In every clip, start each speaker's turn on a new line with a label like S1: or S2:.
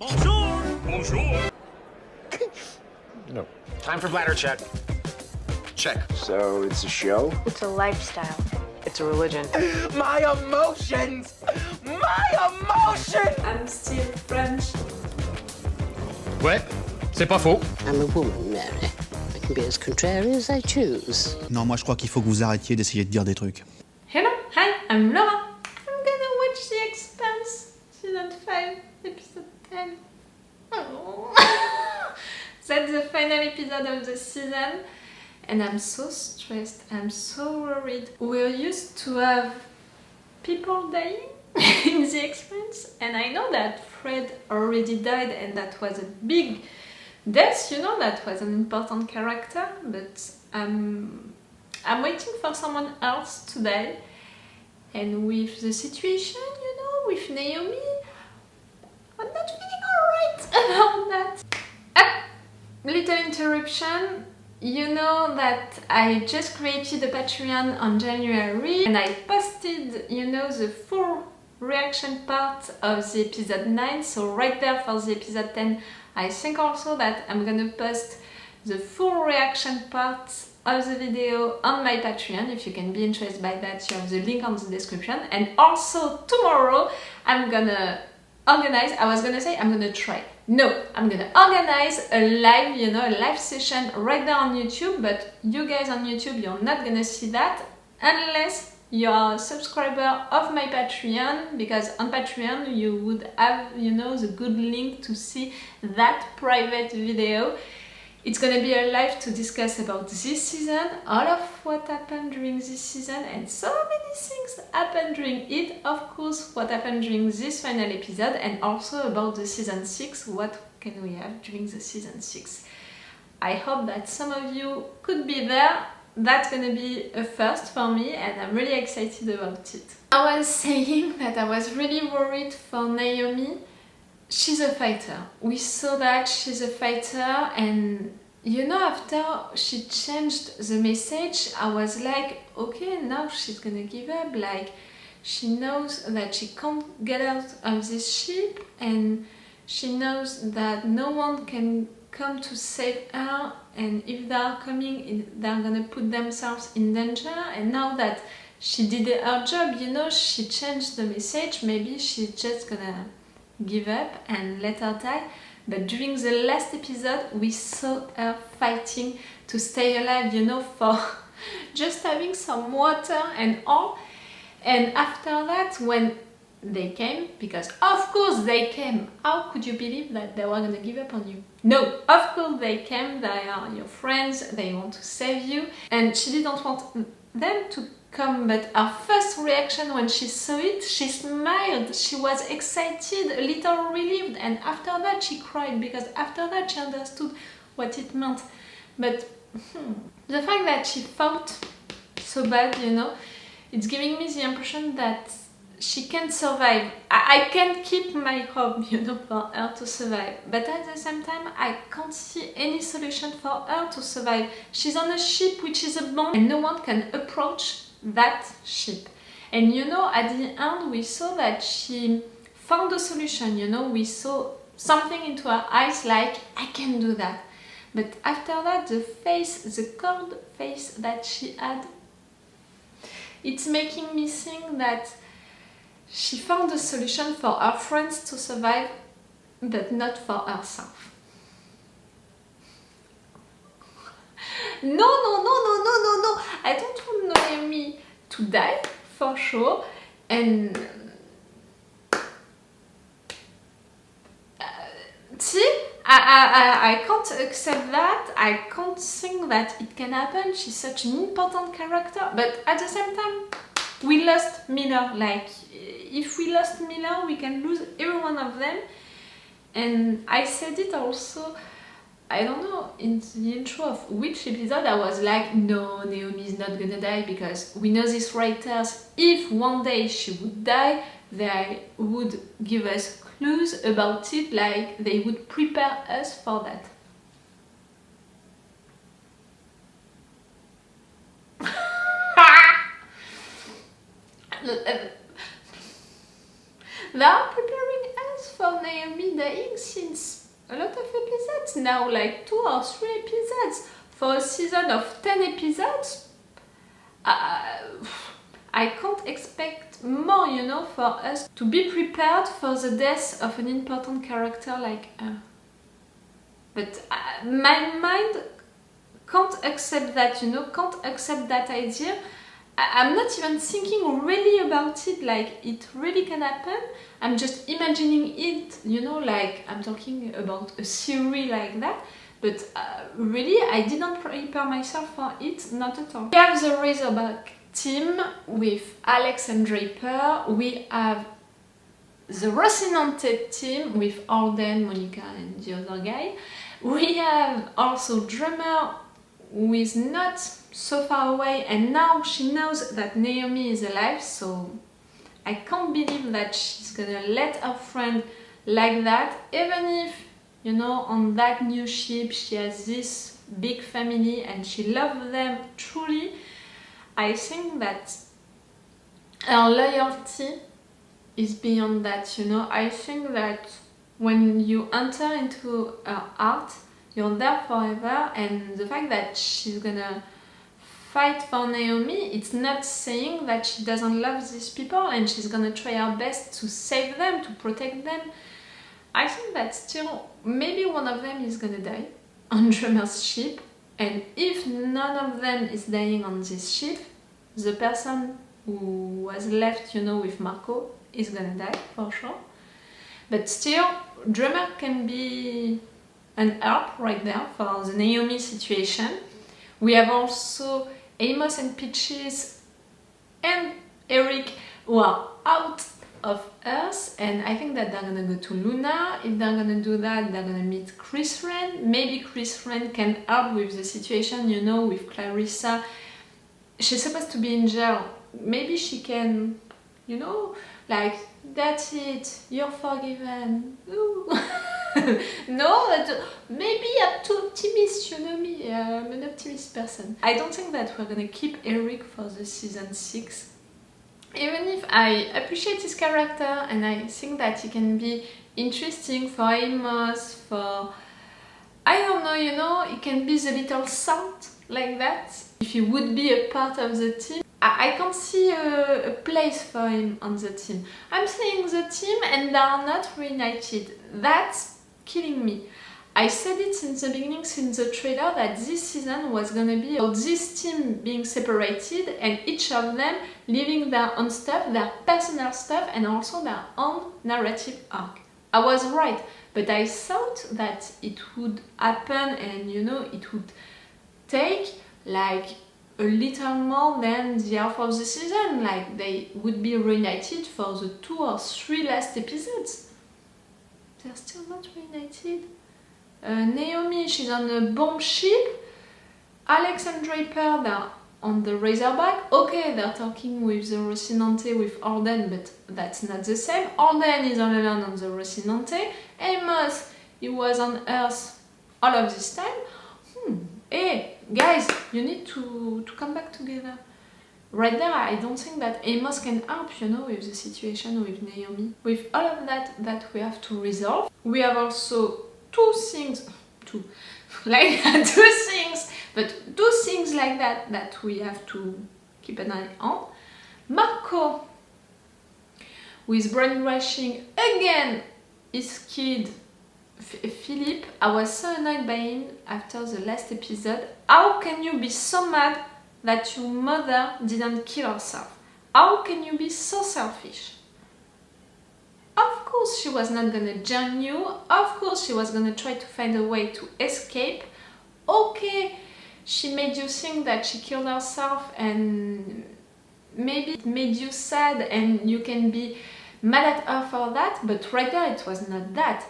S1: Bonjour. Bonjour.
S2: No.
S3: Time for bladder check. Check.
S2: So it's a show?
S4: It's a lifestyle.
S5: It's a religion.
S3: My emotions! My emotions!
S6: I'm still French.
S1: Ouais, c'est pas faux.
S7: I'm a woman, Mary. I can be as contrary as I choose.
S8: Non, moi je crois qu'il faut que vous arrêtiez d'essayer de dire des trucs.
S6: Hello, hi, I'm Laura. I'm gonna watch The Expanse, season 5, episode 10. Oh. That's the final episode of the season, and I'm so stressed, I'm so worried. We're used to have people dying in The Expanse, and I know that Fred already died, and that was a big death, you know, that was an important character, but I'm waiting for someone else to die. And with the situation, you know, with Naomi, I'm not feeling alright about that. Little interruption. You know that I just created a Patreon on January and I posted, you know, the full reaction part of the episode 9, so right there for the episode 10. I think also that I'm gonna post the full reaction part of the video on my Patreon. If you can be interested by that, you have the link on the description. And also tomorrow I'm gonna organize, I was gonna say I'm gonna try. No, I'm gonna organize a live, you know, a live session right there on YouTube, but you guys on YouTube, you're not gonna see that unless you're a subscriber of my Patreon, because on Patreon you would have, you know, the good link to see that private video. It's gonna be a live to discuss about this season, all of what happened during this season, and so many things happened during it. Of course, what happened during this final episode, and also about the season 6, what can we have during the season 6. I hope that some of you could be there. That's gonna be a first for me, and I'm really excited about it. I was saying that I was really worried for Naomi. She's a fighter. We saw that she's a fighter, and you know, after she changed the message, I was like, okay, now she's gonna give up. Like, she knows that she can't get out of this ship, and she knows that no one can come to save her, and if they are coming, they're gonna put themselves in danger. And now that she did her job, you know, she changed the message, maybe she's just gonna give up and let her die. But during the last episode we saw her fighting to stay alive, you know, for just having some water and all. And after that, when they came, because of course they came, how could you believe that they were gonna give up on you? No, of course they came, they are your friends, they want to save you, and she didn't want them to come, but her first reaction when she saw it, she smiled, she was excited, a little relieved, and after that she cried, because after that she understood what it meant. But the fact that she fought so bad, you know, it's giving me the impression that she can't survive. I can't keep my hope, you know, for her to survive, but at the same time I can't see any solution for her to survive. She's on a ship which is abandoned and no one can approach that ship. And you know, at the end we saw that she found a solution, you know, we saw something into her eyes like, I can do that. But after that, the face, the cold face that she had, it's making me think that she found a solution for her friends to survive, but not for herself. No, I don't want Naomi to die, for sure, and see, I can't accept that, I can't think that it can happen. She's such an important character, but at the same time, we lost Miller. Like, if we lost Miller, we can lose every one of them. And I said it also, I don't know, in the intro of which episode, I was like, no, Naomi is not gonna die, because we know these writers, if one day she would die, they would give us clues about it, like they would prepare us for that. They are preparing us for Naomi dying since a lot of episodes now, like 2 or 3 episodes. For a season of 10 episodes, I can't expect more, you know, for us to be prepared for the death of an important character like her. But my mind can't accept that, you know, can't accept that idea. I'm not even thinking really about it, like it really can happen. I'm just imagining it, you know, like I'm talking about a series like that. But really, I didn't prepare myself for it, not at all. We have the Razorback team with Alex and Draper. We have the Rocinante team with Arden, Monica and the other guy. We have also Drummer, who is not so far away, and now she knows that Naomi is alive, so I can't believe that she's gonna let her friend like that, even if, you know, on that new ship she has this big family and she loves them truly. I think that her loyalty is beyond that, you know. I think that when you enter into her heart, you're there forever, and the fact that she's gonna fight for Naomi, it's not saying that she doesn't love these people and she's gonna try her best to save them, to protect them. I think that still maybe one of them is gonna die on Drummer's ship, and if none of them is dying on this ship, the person who was left, you know, with Marco is gonna die for sure. But still, Drummer can be an help right there for the Naomi situation. We have also Amos and Peaches and Eric who are out of Earth, and I think that they're gonna go to Luna. If they're gonna do that, they're gonna meet Chris Wren. Maybe Chris Wren can help with the situation, you know, with Clarissa. She's supposed to be in jail. Maybe she can, you know, like, that's it, you're forgiven. Ooh. No, maybe I'm too optimist, you know me, I'm an optimist person. I don't think that we're gonna keep Eric for the season 6. Even if I appreciate his character and I think that he can be interesting for Amos, for, I don't know, you know, he can be the little saint like that. If he would be a part of the team, I can't see a place for him on the team. I'm saying the team and they are not reunited. That's killing me. I said it since the beginning, since the trailer, that this season was gonna be about this team being separated and each of them living their own stuff, their personal stuff, and also their own narrative arc. I was right, but I thought that it would happen and, you know, it would take like a little more than the half of the season, like they would be reunited for the 2 or 3 last episodes. They're still not reunited. Naomi, she's on a bomb ship. Alex and Draper, they're on the Razorback. Okay, they're talking with the Rocinante with Arden, but that's not the same. Arden is all alone on the Rocinante. Amos, he was on Earth all of this time. Hey, guys, you need to come back together. Right there, I don't think that Amos can help, you know, with the situation with Naomi. With all of that we have to resolve. We have also two things like that we have to keep an eye on. Marco, who is brainwashing again his kid Philip. I was so annoyed by him after the last episode. How can you be so mad that your mother didn't kill herself? How can you be so selfish? Of course she was not gonna join you. Of course she was gonna try to find a way to escape. Okay, she made you think that she killed herself and maybe it made you sad and you can be mad at her for that, but right there it was not that.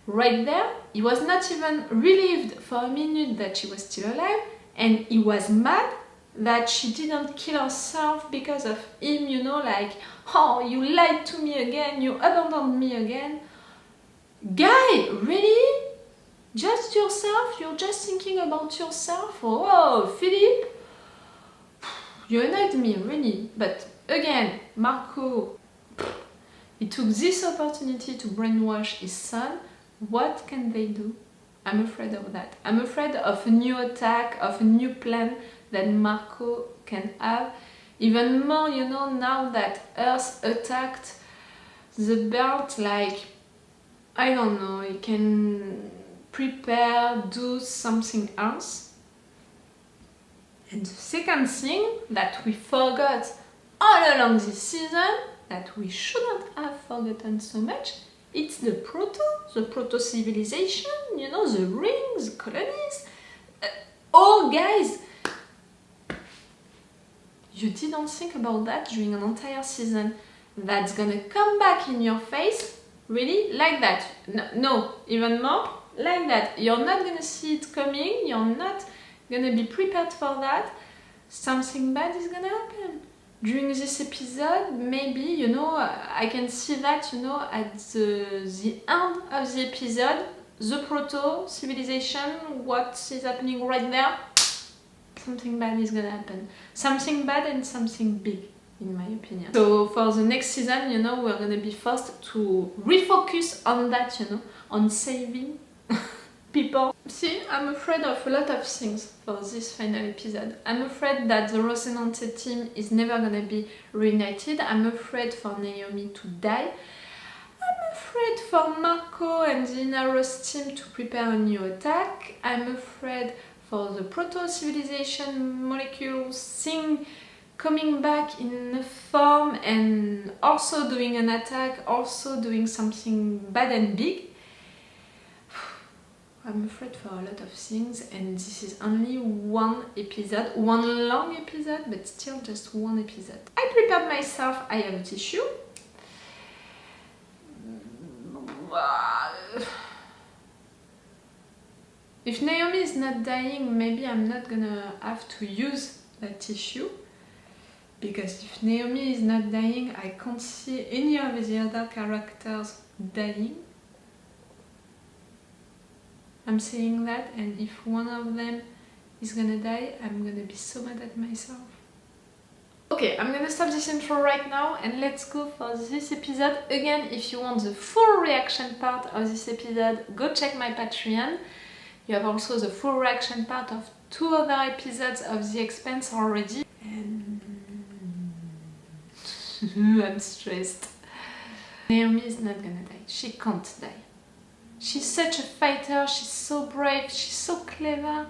S6: Right there, he was not even relieved for a minute that she was still alive, and he was mad that she didn't kill herself because of him, you know, like, oh, you lied to me again, you abandoned me again. Guy, really? Just yourself? You're just thinking about yourself? Oh, Philip, you annoyed me, really. But again, Marco, He took this opportunity to brainwash his son. What can they do? I'm afraid of that. I'm afraid of a new attack, of a new plan that Marco can have. Even more, you know, now that Earth attacked the belt, like, I don't know, he can prepare, do something else. And the second thing that we forgot all along this season, that we shouldn't have forgotten so much, it's the proto civilization, you know, the rings, the colonies. Oh guys, you didn't think about that during an entire season. That's gonna come back in your face, really, like that. No, even more, like that. You're not gonna see it coming, you're not gonna be prepared for that. Something bad is gonna happen. During this episode, maybe, you know, I can see that, you know, at the end of the episode, the proto-civilization, what is happening right there, something bad is gonna happen. Something bad and something big, in my opinion. So for the next season, you know, we're gonna be forced to refocus on that, you know, on saving people. See, I'm afraid of a lot of things for this final episode. I'm afraid that the Rocinante team is never gonna be reunited. I'm afraid for Naomi to die. I'm afraid for Marco and the Inaros team to prepare a new attack. I'm afraid for the proto-civilization molecule thing coming back in a form and also doing an attack, also doing something bad and big. I'm afraid for a lot of things, and this is only one episode, one long episode, but still just one episode. I prepared myself, I have a tissue. If Naomi is not dying, maybe I'm not gonna have to use that tissue. Because if Naomi is not dying, I can't see any of the other characters dying. I'm saying that, and if one of them is gonna die, I'm gonna be so mad at myself. Okay, I'm gonna stop this intro right now and let's go for this episode. Again, if you want the full reaction part of this episode, go check my Patreon. You have also the full reaction part of 2 other episodes of The Expanse already. And I'm stressed. Naomi is not gonna die. She can't die. She's such a fighter, she's so brave, she's so clever.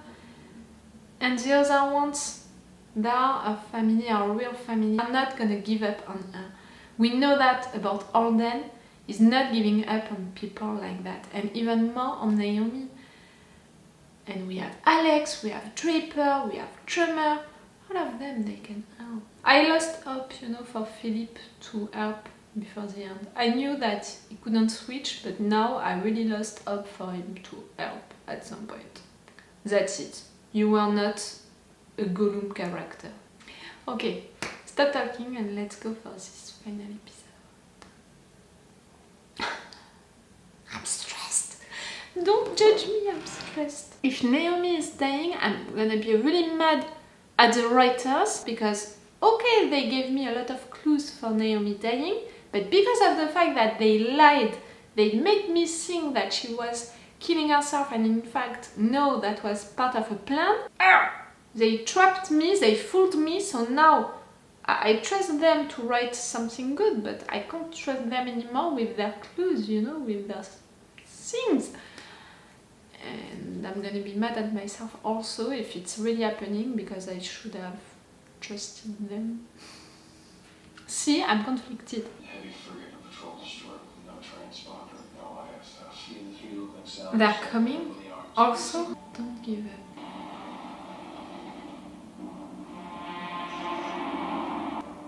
S6: And the other ones, they are a family, our real family. I'm not gonna give up on her. We know that about Alden. He's not giving up on people like that. And even more on Naomi. And we have Alex, we have Draper, we have Tremor. All of them, they can help. I lost hope, you know, for Philip to help before the end. I knew that he couldn't switch, but now I really lost hope for him to help at some point. That's it. You were not a Gollum character. Okay, stop talking and let's go for this final episode. I'm stressed. Don't judge me, I'm stressed. If Naomi is dying, I'm gonna be really mad at the writers because, okay, they gave me a lot of clues for Naomi dying, but because of the fact that they lied, they made me think that she was killing herself, and in fact, no, that was part of a plan. They trapped me, they fooled me, so now I trust them to write something good, but I can't trust them anymore with their clues, you know, with their things. And I'm gonna be mad at myself also if it's really happening, because I should have trusted them. See, I'm conflicted. They're coming. Also, don't give up.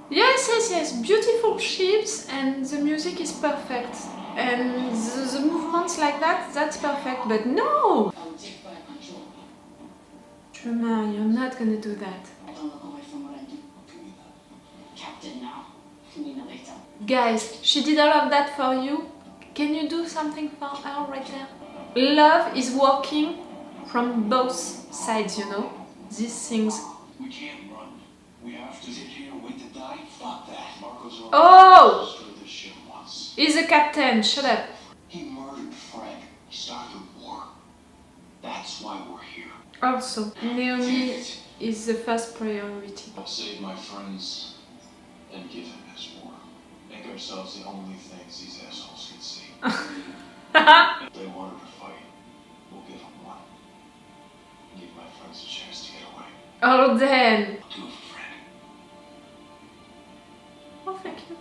S6: Yes, beautiful ships, and the music is perfect. And the movements like that, that's perfect, but no! Tremor, you're not gonna do that. Guys, she did all of that for you. Can you do something for her right there? Love is working from both sides, you know? These things.
S4: We can't run. We have to sit here and wait to die. Fuck that. Marco's
S6: Oh! He's the captain, shut up.
S4: He murdered Frank. He started a war. That's why we're here.
S6: Also, Naomi is the first priority.
S4: I'll save my friends and give him his war. Make ourselves the only things these assholes can see. If they wanted to fight, we'll give them one. Give my friends a chance to get away.
S6: Oh, then.
S4: Do it for Frank.
S6: Oh, thank you.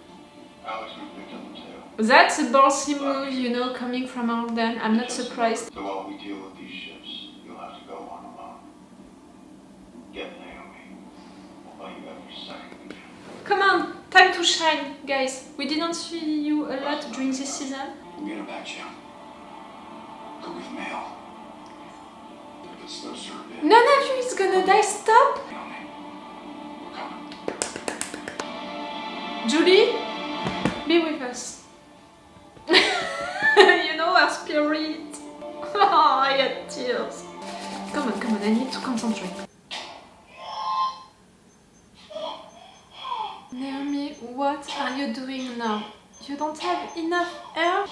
S4: Alex would pick up the tail.
S6: That's a ballsy move, you know, coming from Alden. I'm not surprised.
S4: So while we deal with these ships, you'll have to go on alone. Get Naomi. We'll buy you every second we can.
S6: Come on, time to shine, guys. We didn't see you a lot during this season.
S4: We'll get her back, Jim. Go with mail. If it's no certain.
S6: None of you is gonna die, stop!
S4: Naomi, we're coming.
S6: Julie, be with us. You know our spirit. Oh, I had tears. Come on, I need to concentrate. Naomi, what are you doing now? You don't have enough air?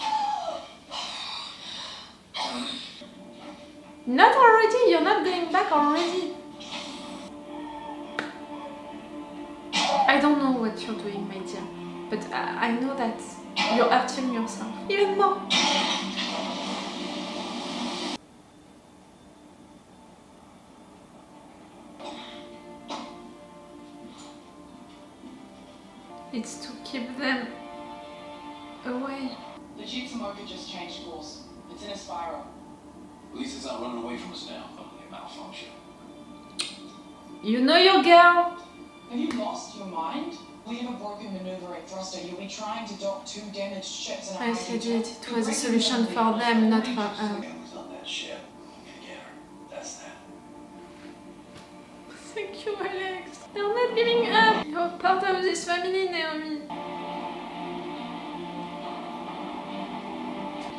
S6: Not already, you're not going back already. I don't know what you're doing, my dear, but I know that you're hurting yourself even more. It's to keep them away.
S5: The Chicxulub just changed course. It's in a spiral.
S4: At least it's not running away from us now. Probably a malfunction.
S6: You know your girl.
S5: Have you lost your mind? We have a broken maneuvering thruster. You'll be trying to dock 2 damaged ships in a
S6: I said it was a solution for them, not for her.
S4: Who's on that ship? I'm gonna get her. That's that.
S6: Thank you, Alex. They're not giving up. You're part of this family, Naomi.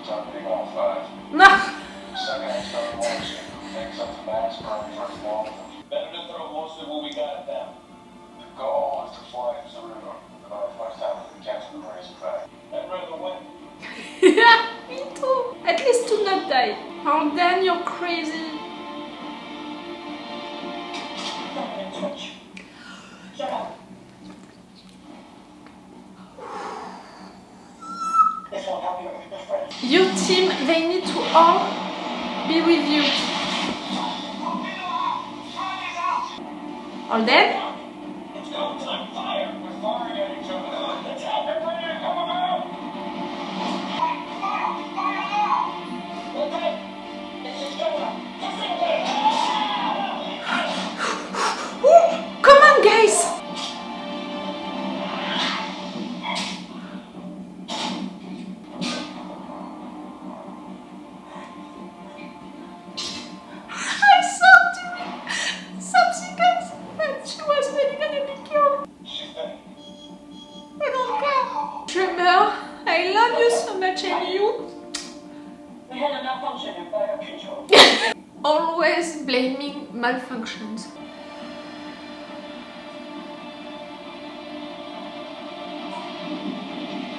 S4: Targeting all 5.
S6: No!
S4: Second and third ones. Takes up the max burn first wall. Better to throw most of what we got at them. The goal is to fly into the river. About as much time as we can to the Marines effect. I'd rather win.
S6: Yeah, me too. At least to not die. Oh, then you're crazy.
S5: Shut up. This won't help you with your friends.
S6: Your team, they need to all be with you. All dead?
S4: It's go time fire. We're firing at each other. Attack! Everybody come about! Fire! Fire now! Okay. This is over.
S6: Come on, guys! I saw during some seconds that she was really gonna be killed. I don't care. Tremor, I love you so much and you.
S5: We had a malfunction in fire control.
S6: Always blaming malfunctions.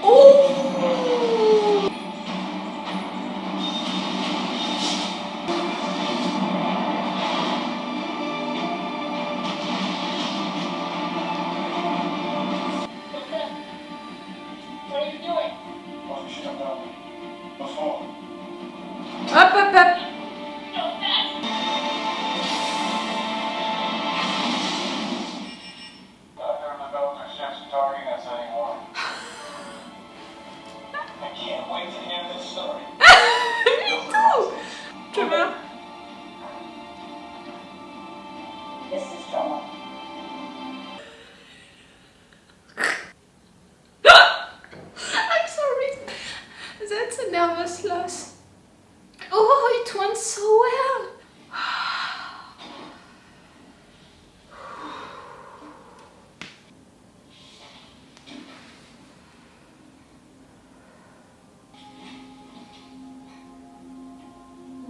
S6: Oh!
S5: What are you doing?
S4: What we should have done before.
S6: Up, up, up!
S4: I've never developed our ships targeting us anymore. I can't wait to hear this story.
S6: Me too! Trevor.
S5: This is trouble.
S6: I'm sorry. That's a nervous loss. Oh, it went so well.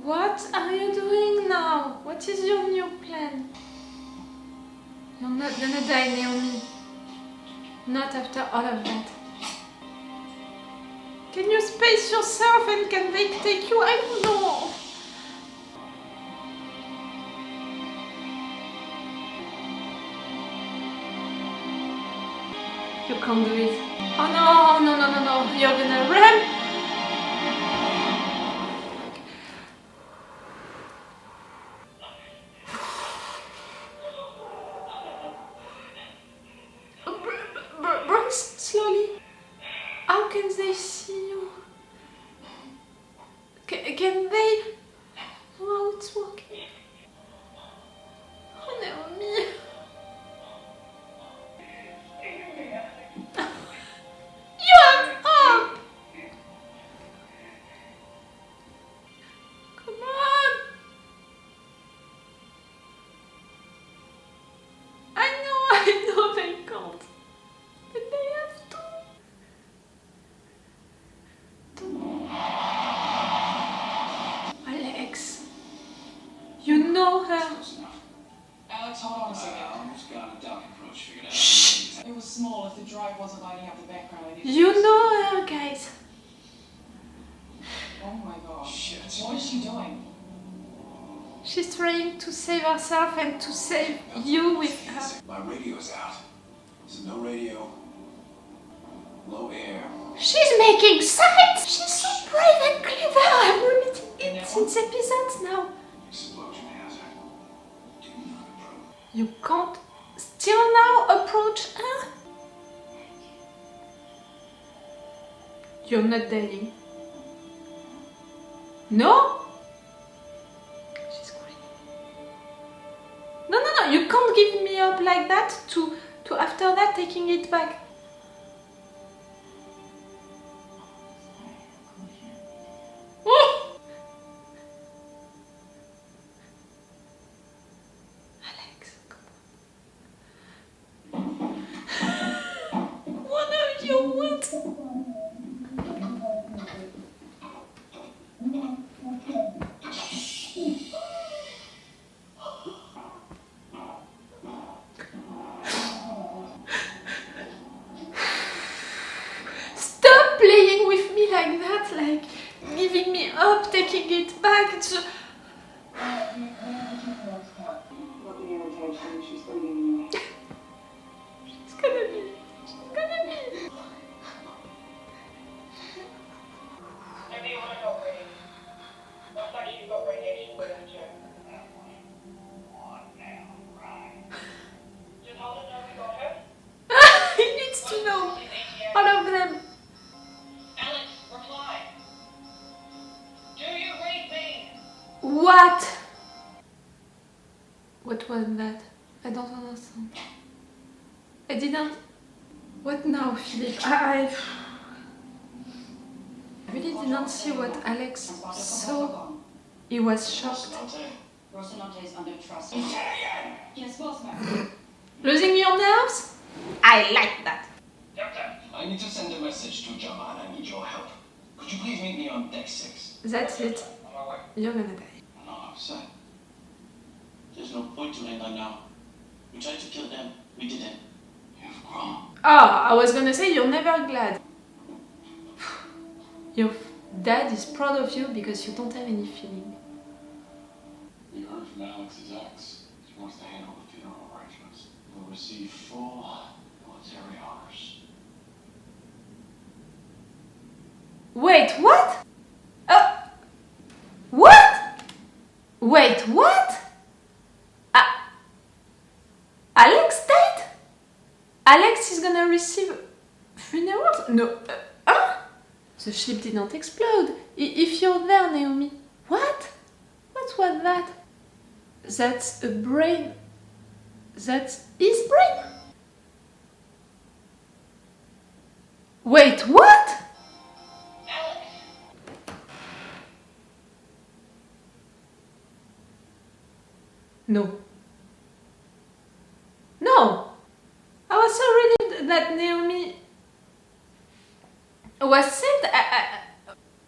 S6: What are you doing now? What is your new plan? You're not gonna die, Naomi. Not after all of that. Can you space yourself and can they take you? I don't know. You can't do it. Oh no, no, no, no, no. You're gonna run. Breathe slowly. How can they see you? Can they? Oh, it's working. Oh, Naomi. You're up! Come on! I know they can't. But they have to. Alex, you know her.
S5: Alex, hold on a second.
S4: almost got a dark approach figured out.
S6: Shh.
S5: It was small. If the drive wasn't lighting up the background, I didn't.
S6: You know her, guys.
S5: Oh my gosh.
S4: Shit.
S5: What is she doing?
S6: She's trying to save herself and to save you with her.
S4: My radio's out. There's no radio. Low air.
S6: She's making signs! She's so brave and clever! I'm repeating it since episodes now.
S4: Explosion hazard. Do not approach.
S6: You can't still now approach her? You're not dying. No? She's crying. No, no, no, you can't give me up like that to after that taking it back. Oh! Alex, come on. What are you what? Stop playing with me like that, like giving me up, taking it back. It's
S5: Look at the irritation. She's bleeding me.
S6: It's gonna be. It's gonna be.
S9: Maybe you want to go radiation. Looks like she's got radiation damage. Just hold it now, we got her.
S6: He needs to know. All of them.
S9: Alex, reply. Do you read me?
S6: What? What was that? I don't understand. I didn't. What now, Philip? I really didn't see what Alex saw. He was shocked.
S5: Rosinante is under trust. Yes, boss,
S6: Losing your nerves? I like that.
S9: Doctor.
S4: I need to send a message to Jamal. I need your help. Could you please meet me on deck 6?
S6: That's it.
S9: On my way.
S6: You're gonna die.
S4: I'm not upset.
S10: There's no point to it right now. We tried to kill them. We didn't.
S4: You've grown.
S6: Oh, I was gonna say you're never glad. Your dad is proud of you because you don't have any feeling.
S4: We heard from Alex's ex. She wants to handle the funeral arrangements. We'll receive full military honors.
S6: Wait, what? What? Wait, what? Alex died? Alex is gonna receive funerals? No. The ship didn't explode. If you're there, Naomi. What? What was that? That's a brain. That's his brain? Wait, what?
S9: Alex.
S6: No. No! I was so relieved that Naomi was saved.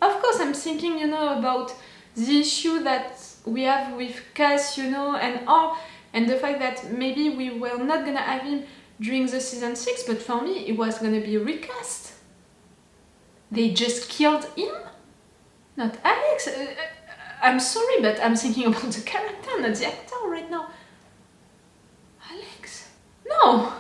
S6: Of course, I'm thinking, about the issue that we have with Cass, and the fact that maybe we were not gonna have him during the season 6, but for me, it was gonna be recast. They just killed him? Not Alex? I'm sorry, but I'm thinking about the character, not the actor right now. Alex? No!